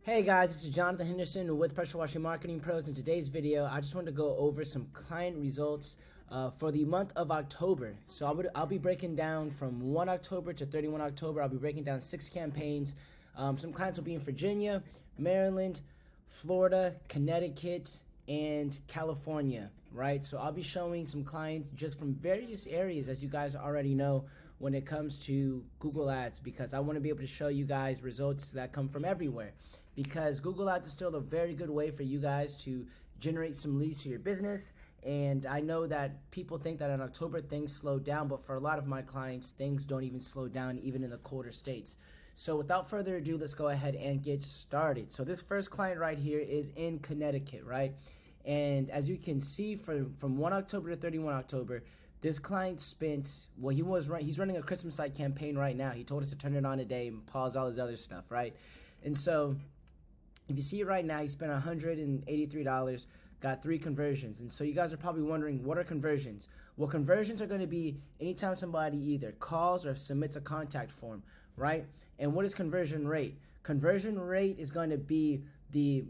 Hey guys, this is Jonathan Henderson with Pressure Washing Marketing Pros. In today's video, I just wanted to go over some client results for the month of October. So I'll be breaking down from 1 October to 31 October. I'll be breaking down 6 campaigns. Some clients will be in Virginia, Maryland, Florida, Connecticut, and California, right? So I'll be showing some clients just from various areas, as you guys already know, when it comes to Google Ads, because I want to be able to show you guys results that come from everywhere, because Google Ads is still a very good way for you guys to generate some leads to your business. And I know that people think that in October things slow down, but for a lot of my clients, things don't even slow down, even in the colder states. So without further ado, let's go ahead and get started. So this first client right here is in Connecticut, right? And as you can see, from 1 October to 31 October, this client spent, well, he's running a Christmas light campaign right now. He told us to turn it on today and pause all his other stuff, right? And so if you see it right now, he spent $183, got 3 conversions. And so you guys are probably wondering, what are conversions? Well, conversions are going to be anytime somebody either calls or submits a contact form, right? And what is conversion rate? Conversion rate is going to be the,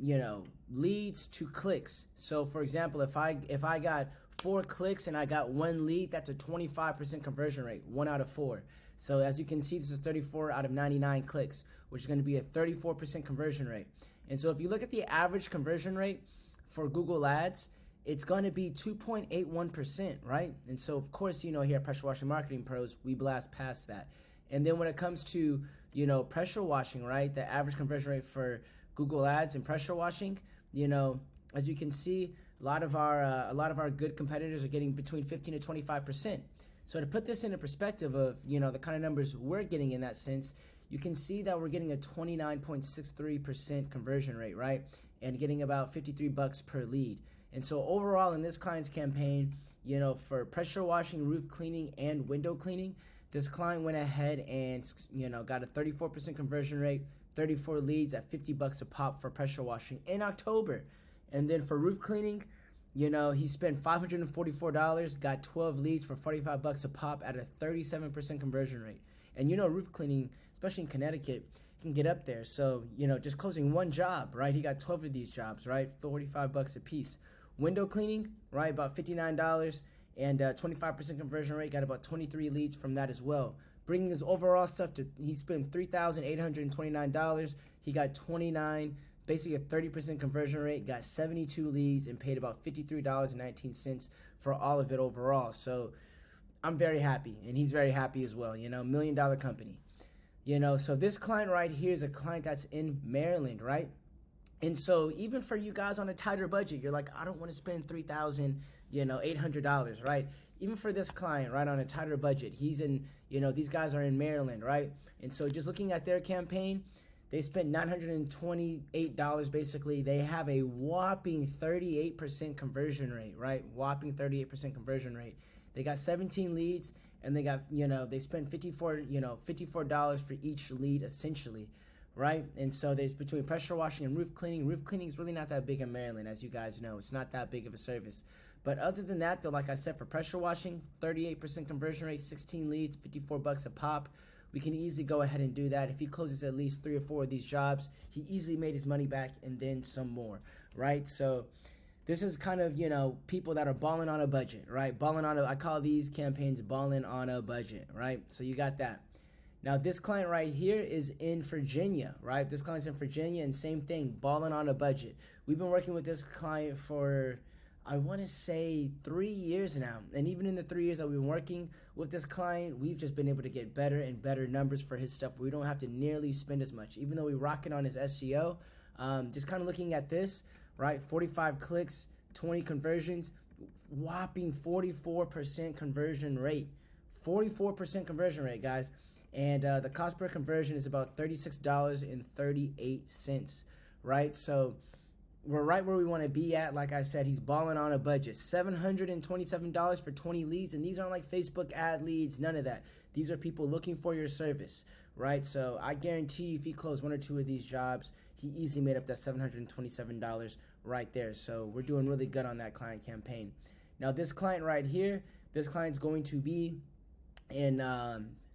leads to clicks. So for example, if I got 4 clicks and I got 1 lead, that's a 25% conversion rate, 1 out of 4. So as you can see, this is 34 out of 99 clicks, which is going to be a 34% conversion rate. And so if you look at the average conversion rate for Google Ads, it's going to be 2.81%, right? And so of course, here at Pressure Washing Marketing Pros, we blast past that. And then when it comes to, pressure washing, right? The average conversion rate for Google Ads and pressure washing, as you can see, a lot of our good competitors are getting between 15 to 25%. So to put this into perspective of, the kind of numbers we're getting in that sense, you can see that we're getting a 29.63% conversion rate, right? And getting about $53 per lead. And so overall in this client's campaign, for pressure washing, roof cleaning, and window cleaning, this client went ahead and, got a 34% conversion rate, 34 leads at $50 a pop for pressure washing in October. And then for roof cleaning, he spent $544, got 12 leads for $45 a pop at a 37% conversion rate. And roof cleaning, especially in Connecticut, can get up there. So, just closing 1 job, right? He got 12 of these jobs, right? $45 a piece. Window cleaning, right? About $59 and 25% conversion rate, got about 23 leads from that as well. Bringing his overall stuff to, he spent $3,829. He got 29, basically a 30% conversion rate, got 72 leads, and paid about $53.19 for all of it overall. So I'm very happy, and he's very happy as well. $1 million company. So this client right here is a client that's in Maryland, right? And so even for you guys on a tighter budget, you're like, I don't want to spend $3,800, right? Even for this client, right, on a tighter budget, he's in, these guys are in Maryland, right? And so just looking at their campaign, they spent $928 basically. They have a whopping 38% conversion rate, right? Whopping 38% conversion rate. They got 17 leads, and they got, they spent $54 for each lead essentially, right? And so there's between pressure washing and roof cleaning. Roof cleaning is really not that big in Maryland, as you guys know. It's not that big of a service. But other than that, though, like I said, for pressure washing, 38% conversion rate, 16 leads, $54 a pop. We can easily go ahead and do that. If he closes at least 3 or 4 of these jobs, he easily made his money back and then some more, right? So this is kind of, people that are balling on a budget, right? I call these campaigns balling on a budget, right? So you got that. Now, this client right here is in Virginia, right? This client's in Virginia, and same thing, balling on a budget. We've been working with this client for, I want to say, 3 years now. And even in the 3 years that we've been working with this client, we've just been able to get better and better numbers for his stuff. We don't have to nearly spend as much, even though we rock it on his SEO. Just kind of looking at this, right? 45 clicks, 20 conversions, whopping 44% conversion rate. 44% conversion rate, guys. And the cost per conversion is about $36.38, right? So we're right where we want to be at. Like I said, he's balling on a budget. $727 for 20 leads, and these aren't like Facebook ad leads, none of that. These are people looking for your service, right? So I guarantee if he closed 1 or 2 of these jobs, he easily made up that $727 right there. So we're doing really good on that client campaign. Now this client right here, this client's going to be in,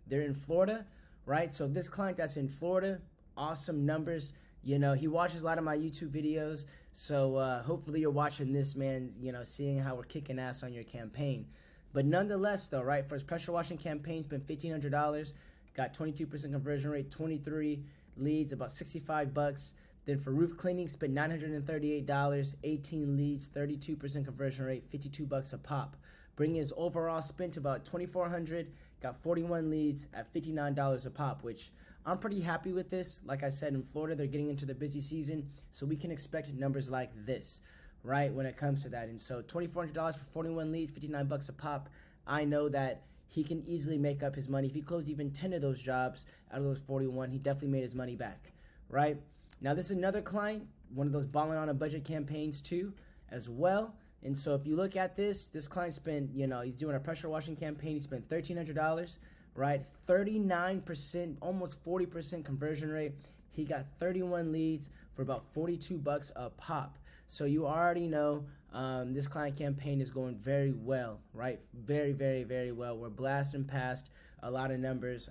they're in Florida, right? So this client that's in Florida, awesome numbers. You know, he watches a lot of my YouTube videos, so hopefully you're watching this, man, you know, seeing how we're kicking ass on your campaign. But nonetheless, though, right, for his pressure washing campaign, spent $1,500, got 22% conversion rate, 23 leads, about 65 bucks. Then for roof cleaning, spent $938, 18 leads, 32% conversion rate, 52 bucks a pop. Bringing his overall spend to about $2,400, got 41 leads at $59 a pop, which I'm pretty happy with this. Like I said, in Florida, they're getting into the busy season, so we can expect numbers like this, right, when it comes to that. And so $2,400 for 41 leads, 59 bucks a pop. I know that he can easily make up his money. If he closed even 10 of those jobs out of those 41, he definitely made his money back, right? Now, this is another client, one of those balling on a budget campaigns too, as well. And so if you look at this client spent, you know, he's doing a pressure washing campaign. He spent $1,300, right? 39%, almost 40% conversion rate. He got 31 leads for about 42 bucks a pop. So you already know this client campaign is going very well, right? Very, very, very well. We're blasting past a lot of numbers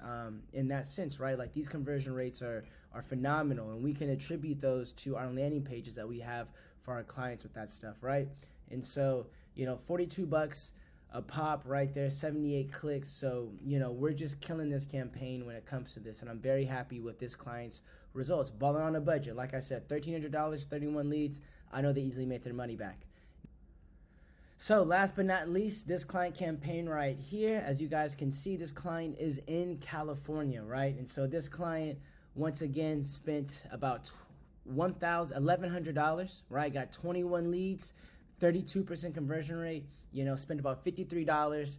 in that sense, right? Like these conversion rates are phenomenal, and we can attribute those to our landing pages that we have for our clients with that stuff, right? And so, you know, 42 bucks a pop right there, 78 clicks. So, you know, we're just killing this campaign when it comes to this, and I'm very happy with this client's results. Balling on a budget, like I said, $1,300, 31 leads. I know they easily make their money back. So last but not least, this client campaign right here, as you guys can see, this client is in California, right? And so this client, once again, spent about $1,100, right? Got 21 leads, 32% conversion rate, you know, spent about $53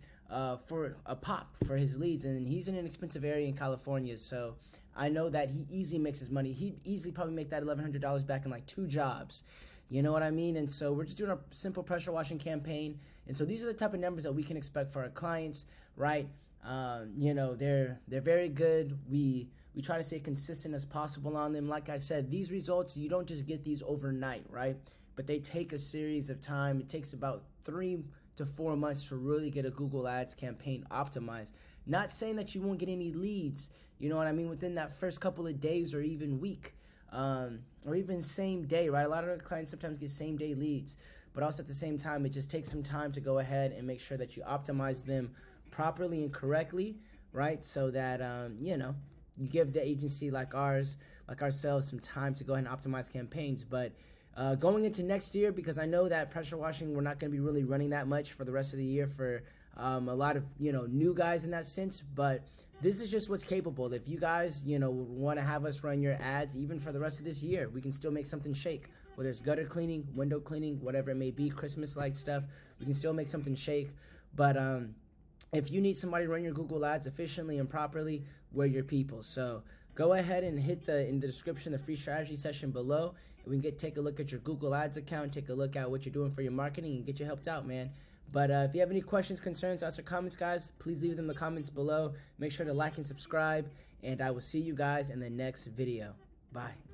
for a pop for his leads. And he's in an expensive area in California, so I know that he easily makes his money. He'd easily probably make that $1,100 back in like 2 jobs. You know what I mean? And so we're just doing a simple pressure washing campaign. And so these are the type of numbers that we can expect for our clients, right? You know, they're very good. We try to stay consistent as possible on them. Like I said, these results, you don't just get these overnight, right? But they take a series of time. It takes about 3 to 4 months to really get a Google Ads campaign optimized. Not saying that you won't get any leads, you know what I mean, within that first couple of days or even week. Or even same day, right? A lot of our clients sometimes get same day leads, but also at the same time, it just takes some time to go ahead and make sure that you optimize them properly and correctly, right? So that, you know, you give the agency like ourselves some time to go ahead and optimize campaigns. But going into next year, because I know that pressure washing, we're not going to be really running that much for the rest of the year for a lot of, you know, new guys in that sense, but this is just what's capable. If you guys, you know, want to have us run your ads even for the rest of this year, we can still make something shake. Whether it's gutter cleaning, window cleaning, whatever it may be, Christmas light stuff, we can still make something shake. But if you need somebody to run your Google ads efficiently and properly, we're your people. So go ahead and hit in the description, the free strategy session below, and we can take a look at your Google Ads account, take a look at what you're doing for your marketing, and get you helped out, man. But if you have any questions, concerns, thoughts, or comments, guys, please leave them in the comments below. Make sure to like and subscribe, and I will see you guys in the next video. Bye.